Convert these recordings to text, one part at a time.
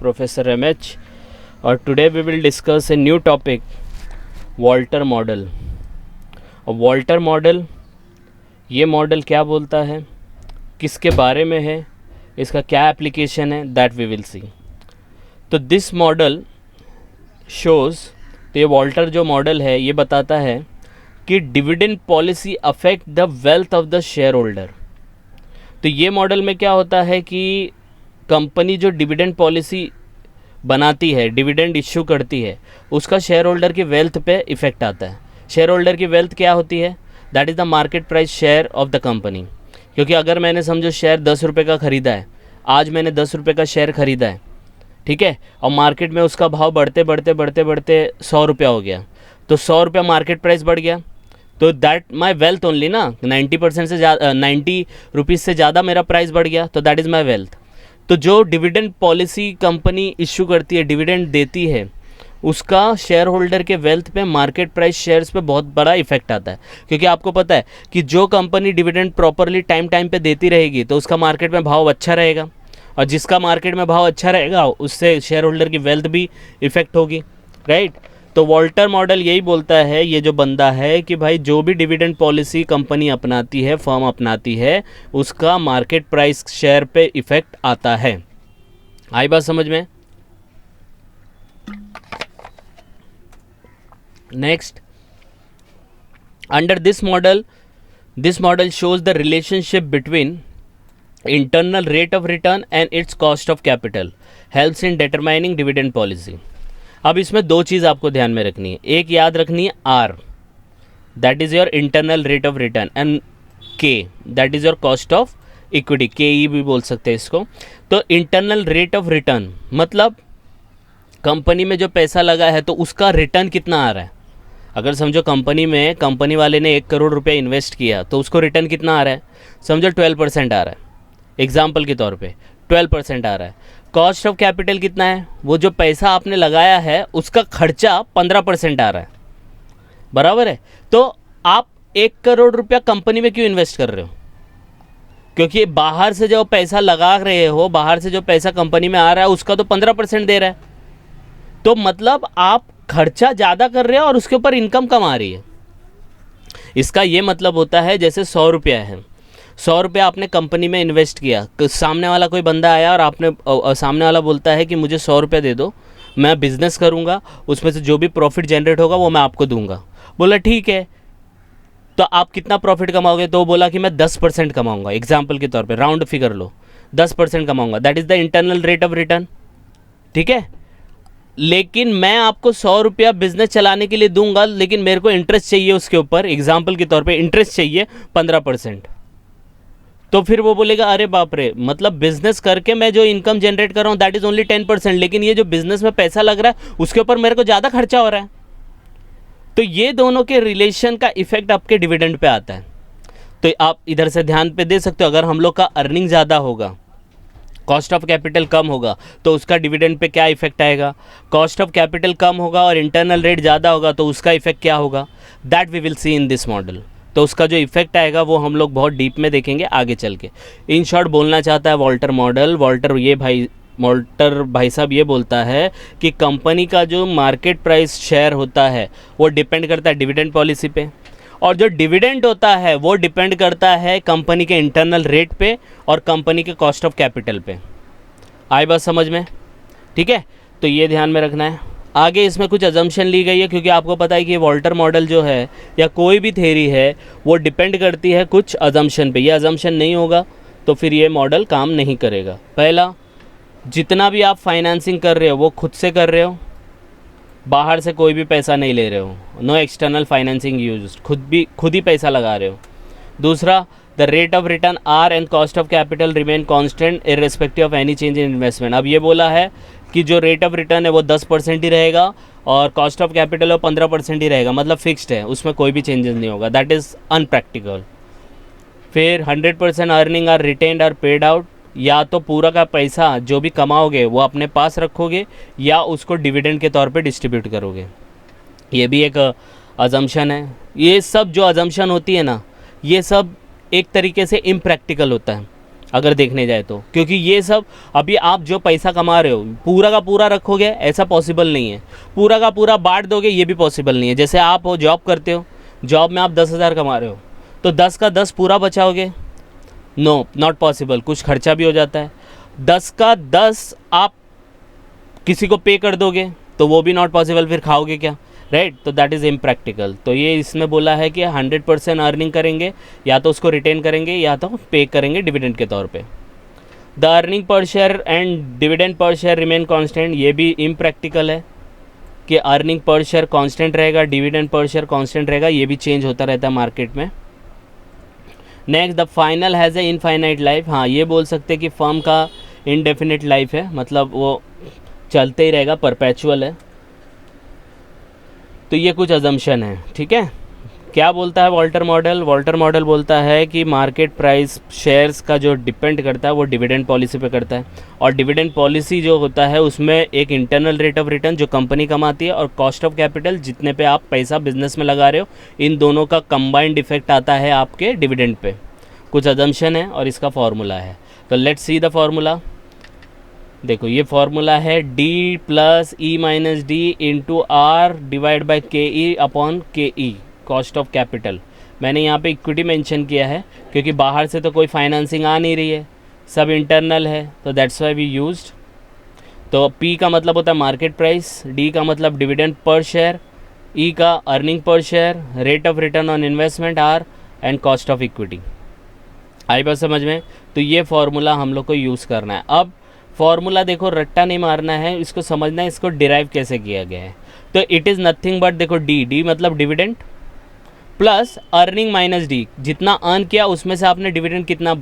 Professor MH, or today we will discuss a new topic, Walter model. और Walter model, ये model क्या बोलता है, किसके बारे में है, इसका क्या एप्लीकेशन है, दैट वी विल सी। तो दिस मॉडल शोज़, तो ये वॉल्टर जो मॉडल है ये बताता है कि dividend policy affect the wealth of the share holder. तो ये मॉडल में क्या होता है कि कंपनी जो डिविडेंड पॉलिसी बनाती है, डिविडेंड इश्यू करती है, उसका शेयर होल्डर की वेल्थ पे इफ़ेक्ट आता है। शेयर होल्डर की वेल्थ क्या होती है, that is the market price share of the company. क्योंकि अगर मैंने समझो शेयर 10 रुपये का ख़रीदा है, आज मैंने 10 रुपये का शेयर ख़रीदा है, ठीक है, और मार्केट में उसका भाव बढ़ते बढ़ते बढ़ते बढ़ते 100 रुपया हो गया, तो 100 रुपया मार्केट प्राइस बढ़ गया, तो दैट माई वेल्थ ओनली ना, 90% से ज़्यादा, 90 रुपीज़ से ज़्यादा मेरा प्राइस बढ़ गया, तो दैट इज़ माई वेल्थ। तो जो डिविडेंड पॉलिसी कंपनी इशू करती है, डिविडेंड देती है, उसका शेयर होल्डर के वेल्थ पे, मार्केट प्राइस शेयर्स पे बहुत बड़ा इफेक्ट आता है। क्योंकि आपको पता है कि जो कंपनी डिविडेंड प्रॉपरली टाइम पे देती रहेगी तो उसका मार्केट में भाव अच्छा रहेगा, और जिसका मार्केट में भाव अच्छा रहेगा उससे शेयर होल्डर की वेल्थ भी इफेक्ट होगी, राइट। तो वॉल्टर मॉडल यही बोलता है, ये जो बंदा है, कि भाई जो भी डिविडेंड पॉलिसी कंपनी अपनाती है, फर्म अपनाती है, उसका मार्केट प्राइस शेयर पे इफेक्ट आता है। आई बात समझ में? Next, under this model shows the relationship between internal rate of return and its cost of capital, helps in determining dividend policy। अब इसमें दो चीज़ आपको ध्यान में रखनी है। एक याद रखनी है R, that is your internal rate of return, and K, that is your cost of equity, KE भी बोल सकते हैं इसको। तो इंटरनल रेट ऑफ रिटर्न मतलब कंपनी में जो पैसा लगा है तो उसका रिटर्न कितना आ रहा है। अगर समझो कंपनी वाले ने 1 करोड़ रुपया इन्वेस्ट किया तो उसको रिटर्न कितना आ रहा है, समझो 12% आ रहा है, एग्जाम्पल के तौर पे 12% आ रहा है। कॉस्ट ऑफ कैपिटल कितना है, वो जो पैसा आपने लगाया है उसका खर्चा 15% आ रहा है, बराबर है। तो आप 1 करोड़ रुपया कंपनी में क्यों इन्वेस्ट कर रहे हो? क्योंकि बाहर से जो पैसा लगा रहे हो, बाहर से जो पैसा कंपनी में आ रहा है उसका तो 15% दे रहा है, तो मतलब आप खर्चा ज़्यादा कर रहे हो और उसके ऊपर इनकम कम आ रही है। इसका ये मतलब होता है, जैसे 100 रुपया है, 100 रुपया आपने कंपनी में इन्वेस्ट किया, सामने वाला कोई बंदा आया और सामने वाला बोलता है कि मुझे 100 रुपया दे दो, मैं बिज़नेस करूँगा, उसमें से जो भी प्रॉफिट जनरेट होगा वो मैं आपको दूंगा। बोला ठीक है, तो आप कितना प्रॉफिट कमाओगे? तो बोला कि मैं 10% कमाऊँगा, एग्जाम्पल के तौर पर राउंड फिगर लो, 10% कमाऊँगा, that is the internal rate of return, ठीक है। लेकिन मैं आपको 100 रुपया बिजनेस चलाने के लिए दूंगा, लेकिन मेरे को इंटरेस्ट चाहिए उसके ऊपर, एग्जाम्पल के तौर पे इंटरेस्ट चाहिए 15%। तो फिर वो बोलेगा अरे बाप रे, मतलब बिजनेस करके मैं जो इनकम जनरेट कर रहा हूँ दैट इज ओनली 10%, लेकिन ये जो बिजनेस में पैसा लग रहा है उसके ऊपर मेरे को ज़्यादा खर्चा हो रहा है। तो ये दोनों के रिलेशन का इफेक्ट आपके डिविडेंड पे आता है। तो आप इधर से ध्यान पे दे सकते हो, अगर हम लोग का अर्निंग ज़्यादा होगा, कॉस्ट ऑफ कैपिटल कम होगा, तो उसका डिविडेंड पे क्या इफेक्ट आएगा। कॉस्ट ऑफ कैपिटल कम होगा और इंटरनल रेट ज़्यादा होगा तो उसका इफेक्ट क्या होगा, that we will see in this model. तो उसका जो इफेक्ट आएगा वो हम लोग बहुत डीप में देखेंगे आगे चल के। इन शॉर्ट बोलना चाहता है वॉल्टर मॉडल, वॉल्टर भाई साहब ये बोलता है कि कंपनी का जो मार्केट प्राइस शेयर होता है वो डिपेंड करता है डिविडेंड पॉलिसी पे, और जो डिविडेंड होता है वो डिपेंड करता है कंपनी के इंटरनल रेट पे और कंपनी के कॉस्ट ऑफ कैपिटल पे। आई बात समझ में? ठीक है, तो ये ध्यान में रखना है। आगे इसमें कुछ अजम्पशन ली गई है, क्योंकि आपको पता है कि वॉल्टर मॉडल जो है या कोई भी थ्योरी है वो डिपेंड करती है कुछ अजम्पशन पे। ये अजम्पशन नहीं होगा तो फिर ये मॉडल काम नहीं करेगा। पहला, जितना भी आप फाइनेंसिंग कर रहे हो वो खुद से कर रहे हो, बाहर से कोई भी पैसा नहीं ले रहे हो, नो एक्सटर्नल फाइनेंसिंग यूज, खुद ही पैसा लगा रहे हो। दूसरा, the rate of return R and cost of capital remain constant irrespective of any change in investment. अब ये बोला है कि जो रेट ऑफ रिटर्न है वो 10% ही रहेगा और कॉस्ट ऑफ कैपिटल वो 15% ही रहेगा, मतलब फिक्स्ड है, उसमें कोई भी चेंजेस नहीं होगा, दैट इज़ अनप्रैक्टिकल। फिर 100% earning are retained or paid out, या तो पूरा का पैसा जो भी कमाओगे वो अपने पास रखोगे या उसको डिविडेंड के तौर पे डिस्ट्रीब्यूट करोगे। ये भी एक अजम्पशन है। ये सब जो अजम्पशन होती है ना, ये सब एक तरीके से इम्प्रैक्टिकल होता है। अगर देखने जाए तो, क्योंकि ये सब अभी आप जो पैसा कमा रहे हो पूरा का पूरा रखोगे ऐसा पॉसिबल नहीं है, पूरा का पूरा बांट दोगे ये भी पॉसिबल नहीं है। जैसे आप हो जॉब करते हो, जॉब में आप 10,000 कमा रहे हो तो 10 का 10 पूरा बचाओगे? नो, नॉट पॉसिबल, कुछ खर्चा भी हो जाता है। 10 का 10 आप किसी को पे कर दोगे तो वो भी नॉट पॉसिबल, फिर खाओगे क्या, राइट? तो दैट इज़ इम्प्रैक्टिकल। तो ये इसमें बोला है कि 100% अर्निंग करेंगे, या तो उसको रिटेन करेंगे या तो पे करेंगे डिविडेंड के तौर पे। The earning per share and dividend per share remain constant, ये भी इम्प्रैक्टिकल है कि अर्निंग पर शेयर कांस्टेंट रहेगा, डिविडेंड पर शेयर कांस्टेंट रहेगा, ये भी चेंज होता रहता है मार्केट में। Next, the final has a infinite life. हाँ, ये बोल सकते हैं कि फर्म का इनडेफिनिट लाइफ है, मतलब वो चलते ही रहेगा, परपेचुअल है। तो ये कुछ अजम्पशन है, ठीक है। क्या बोलता है वॉल्टर मॉडल? वॉल्टर मॉडल बोलता है कि मार्केट प्राइस शेयर्स का जो डिपेंड करता है वो डिविडेंड पॉलिसी पे करता है, और डिविडेंड पॉलिसी जो होता है उसमें एक इंटरनल रेट ऑफ रिटर्न जो कंपनी कमाती है और कॉस्ट ऑफ कैपिटल जितने पे आप पैसा बिजनेस में लगा रहे हो, इन दोनों का कंबाइंड इफेक्ट आता है आपके डिविडेंड पे। कुछ अजम्पशन है और इसका फॉर्मूला है। तो लेट्स सी द फॉर्मूला। देखो ये फॉर्मूला है D plus E minus D into R divide by KE upon KE, cost of capital. मैंने यहाँ पे इक्विटी मेंशन किया है क्योंकि बाहर से तो कोई फाइनेंसिंग आ नहीं रही है, सब इंटरनल है, तो दैट्स वाई वी यूज्ड। तो P का मतलब होता है मार्केट प्राइस, D का मतलब डिविडेंड पर शेयर, E का earning per share, rate of return on investment R and cost of equity. आई बात समझ में? तो ये फॉर्मूला हम लोग को यूज़ करना है। अब फॉर्मूला देखो, रट्टा नहीं मारना है, इसको समझना है इसको डिराइव कैसे किया गया है। तो इट इज़ नथिंग बट, देखो D मतलब dividend plus earning minus D, जितना अर्न किया उसमें से आपने डिविडेंड कितना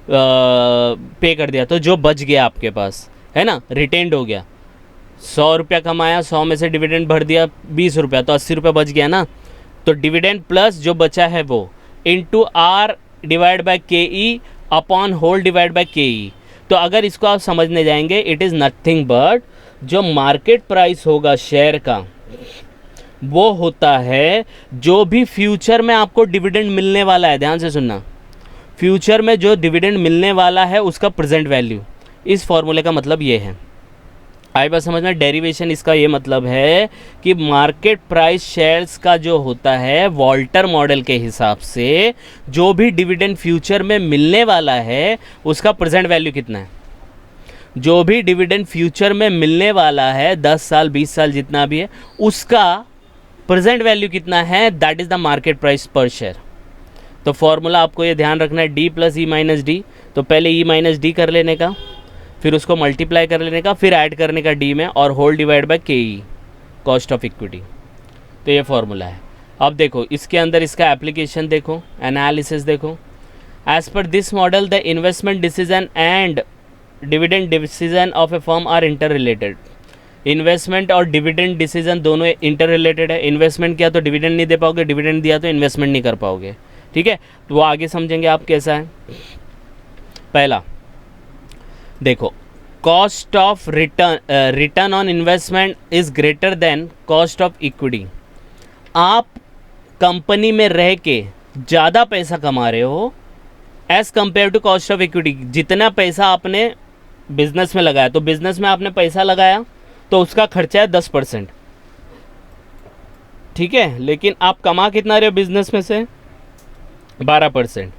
पे कर दिया, तो जो बच गया आपके पास है ना, रिटेंड हो गया। 100 रुपया कमाया, 100 में से डिविडेंड भर दिया 20 रुपया, तो 80 रुपया बच गया ना। तो डिविडेंड प्लस जो बचा है वो into R divide by KE upon whole divide by KE। तो अगर इसको आप समझने जाएंगे, इट इज़ नथिंग बट जो मार्केट प्राइस होगा शेयर का वो होता है जो भी फ्यूचर में आपको डिविडेंड मिलने वाला है। ध्यान से सुनना, फ्यूचर में जो डिविडेंड मिलने वाला है उसका प्रेजेंट वैल्यू। इस फॉर्मूले का मतलब ये है। आई बात समझना? डेरिवेशन इसका ये मतलब है कि मार्केट प्राइस शेयर्स का जो होता है वॉल्टर मॉडल के हिसाब से जो भी डिविडेंड फ्यूचर में मिलने वाला है उसका प्रेजेंट वैल्यू कितना है। जो भी डिविडेंड फ्यूचर में मिलने वाला है 10 साल 20 साल जितना भी है, उसका प्रेजेंट वैल्यू कितना है, that is the market price पर शेयर। तो फॉर्मूला आपको ये ध्यान रखना है, D plus E minus D। तो पहले E माइनस D कर लेने का, फिर उसको मल्टीप्लाई कर लेने का, फिर ऐड करने का D में, और whole divide by KE, cost of equity. तो ये फॉर्मूला है। अब देखो इसके अंदर इसका एप्लीकेशन देखो, एनालिसिस देखो। As per this model the investment decision and dividend decision of a firm are interrelated. Investment और डिविडेंड डिसीजन दोनों इंटर रिलेटेड है। इन्वेस्टमेंट किया तो डिविडेंड नहीं दे पाओगे, डिविडेंड दिया तो इन्वेस्टमेंट नहीं कर पाओगे, ठीक है। तो वो आगे समझेंगे आप कैसा है। पहला देखो, cost of return on investment is greater than cost of equity. आप कंपनी में रह के ज़्यादा पैसा कमा रहे हो as compare to cost of equity. जितना पैसा आपने बिजनेस में लगाया, तो बिजनेस में आपने पैसा लगाया तो उसका खर्चा है 10%, ठीक है, लेकिन आप कमा कितना रहे हो बिजनेस में से? 12%,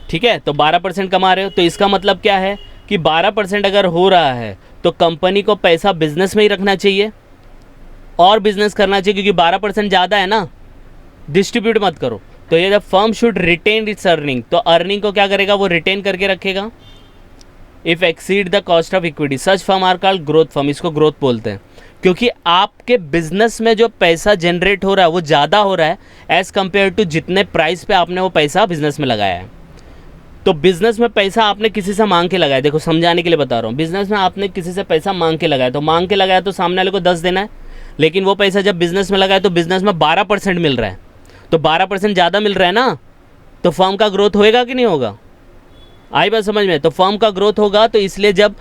ठीक है। तो 12% कमा रहे हो, तो इसका मतलब क्या है कि 12% अगर हो रहा है तो कंपनी को पैसा बिजनेस में ही रखना चाहिए और बिजनेस करना चाहिए, क्योंकि 12% ज़्यादा है ना, डिस्ट्रीब्यूट मत करो। तो ये the firm should retain its earning, तो अर्निंग को क्या करेगा, वो रिटेन करके रखेगा। If exceed the cost of equity such firm are called growth firm. इसको ग्रोथ बोलते हैं क्योंकि आपके बिजनेस में जो पैसा जनरेट हो रहा है वो ज़्यादा हो रहा है एज़ कम्पेयर टू जितने प्राइस पे आपने वो पैसा बिजनेस में लगाया है। तो बिजनेस में पैसा आपने किसी से मांग के लगाया, देखो समझाने के लिए बता रहा हूँ। बिजनेस में आपने किसी से पैसा मांग के लगाया, तो मांग के लगाया तो सामने वाले को 10 देना है, लेकिन वो पैसा जब बिजनेस में लगाया तो बिजनेस में 12% मिल रहा है, तो 12% ज़्यादा मिल रहा है ना, तो फर्म का ग्रोथ होएगा कि नहीं होगा? आई बात समझ में? तो फर्म का ग्रोथ होगा, तो इसलिए जब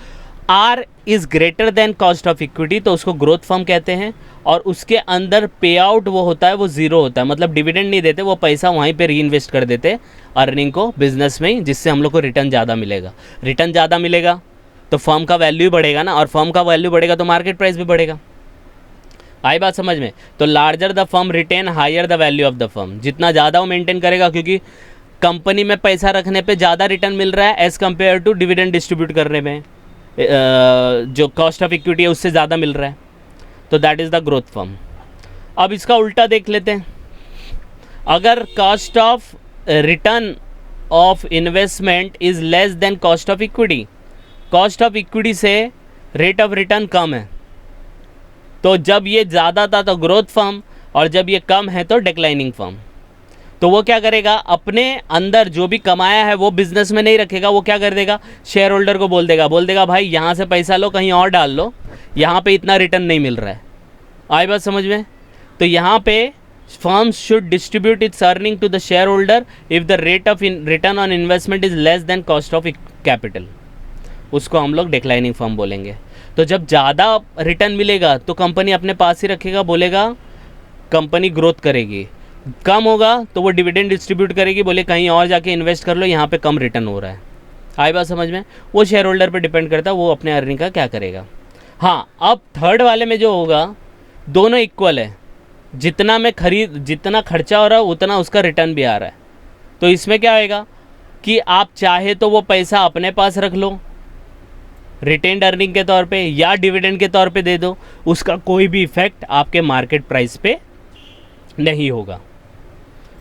R is greater than cost of equity तो उसको ग्रोथ फर्म कहते हैं, और उसके अंदर पे आउट वो होता है वो ज़ीरो होता है, मतलब डिविडेंड नहीं देते, वो पैसा वहीं पे री इन्वेस्ट कर देते अर्निंग को बिजनेस में ही, जिससे हम लोग को रिटर्न ज़्यादा मिलेगा। रिटर्न ज़्यादा मिलेगा तो फर्म का वैल्यू बढ़ेगा ना, और फर्म का वैल्यू बढ़ेगा तो मार्केट प्राइस भी बढ़ेगा। आई बात समझ में? तो larger the firm retain higher the value of the firm, जितना ज़्यादा वो मेंटेन करेगा, क्योंकि कंपनी में पैसा रखने पे ज़्यादा रिटर्न मिल रहा है as compare to dividend distribute करने में जो कॉस्ट ऑफ इक्विटी है उससे ज़्यादा मिल रहा है, तो that is the growth firm. अब इसका उल्टा देख लेते हैं। अगर cost of return of investment is less than cost of equity, cost of equity से रेट ऑफ रिटर्न कम है, तो जब ये ज़्यादा था तो ग्रोथ फर्म, और जब ये कम है तो डिक्लाइनिंग फर्म। तो वो क्या करेगा, अपने अंदर जो भी कमाया है वो बिजनेस में नहीं रखेगा, वो क्या कर देगा, शेयर होल्डर को बोल देगा भाई यहाँ से पैसा लो, कहीं और डाल लो, यहाँ पे इतना रिटर्न नहीं मिल रहा है। आई बात समझ में? तो यहाँ पे firms should distribute its earning to the shareholder if the rate of return on investment is less than cost of capital, उसको हम लोग डिक्लाइनिंग फर्म बोलेंगे। तो जब ज़्यादा रिटर्न मिलेगा तो कंपनी अपने पास ही रखेगा, बोलेगा कंपनी ग्रोथ करेगी, कम होगा तो वो डिविडेंड डिस्ट्रीब्यूट करेगी, बोले कहीं और जाके इन्वेस्ट कर लो, यहाँ पे कम रिटर्न हो रहा है। आई बात समझ में? वो शेयर होल्डर पे डिपेंड करता है, वो अपने अर्निंग का क्या करेगा। हाँ, अब थर्ड वाले में जो होगा दोनों इक्वल है, जितना खर्चा हो रहा है उतना उसका रिटर्न भी आ रहा है, तो इसमें क्या होएगा कि आप चाहे तो वो पैसा अपने पास रख लो रिटेन्ड अर्निंग के तौर पे, या डिविडेंड के तौर पे दे दो, उसका कोई भी इफेक्ट आपके मार्केट प्राइस पे नहीं होगा।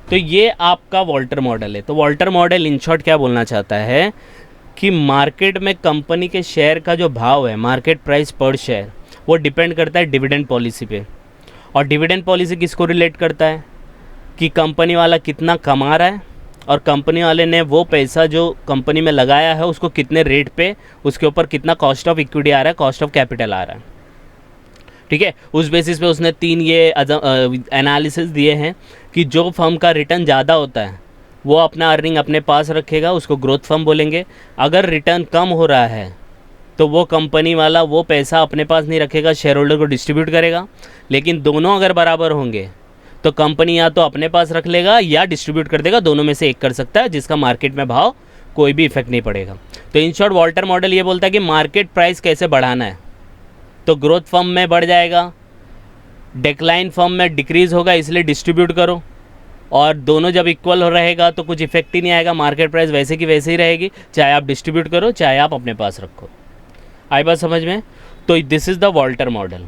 तो ये आपका वॉल्टर मॉडल है। तो वॉल्टर मॉडल इन शॉर्ट क्या बोलना चाहता है कि मार्केट में कंपनी के शेयर का जो भाव है, मार्केट प्राइस पर शेयर, वो डिपेंड करता है डिविडेंड पॉलिसी पे। और डिविडेंड पॉलिसी किसको रिलेट करता है कि कंपनी वाला कितना कमा रहा है, और कंपनी वाले ने वो पैसा जो कंपनी में लगाया है उसको कितने रेट पे, उसके ऊपर कितना कॉस्ट ऑफ इक्विटी आ रहा है, कॉस्ट ऑफ कैपिटल आ रहा है। ठीक है, उस बेसिस पे उसने 3 ये एनालिसिस दिए हैं कि जो फर्म का रिटर्न ज़्यादा होता है वो अपना अर्निंग अपने पास रखेगा, उसको ग्रोथ फर्म बोलेंगे। अगर रिटर्न कम हो रहा है तो वो कंपनी वाला वो पैसा अपने पास नहीं रखेगा, शेयर होल्डर को डिस्ट्रीब्यूट करेगा। लेकिन दोनों अगर बराबर होंगे तो कंपनी या तो अपने पास रख लेगा या डिस्ट्रीब्यूट कर देगा, दोनों में से एक कर सकता है, जिसका मार्केट में भाव कोई भी इफेक्ट नहीं पड़ेगा। तो इन शॉर्ट वॉल्टर मॉडल ये बोलता है कि मार्केट प्राइस कैसे बढ़ाना है, तो ग्रोथ फर्म में बढ़ जाएगा, डिक्लाइन फर्म में डिक्रीज़ होगा, इसलिए डिस्ट्रीब्यूट करो, और दोनों जब इक्वल हो रहेगा तो कुछ इफेक्ट ही नहीं आएगा, मार्केट प्राइस वैसे की वैसे ही रहेगी, चाहे आप डिस्ट्रीब्यूट करो चाहे आप अपने पास रखो। आई बात समझ में? तो this is the Walter model.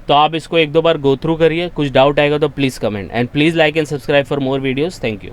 तो आप इसको 1-2 बार गो थ्रू करिए, कुछ डाउट आएगा तो please comment, and please like and subscribe for more videos. Thank you.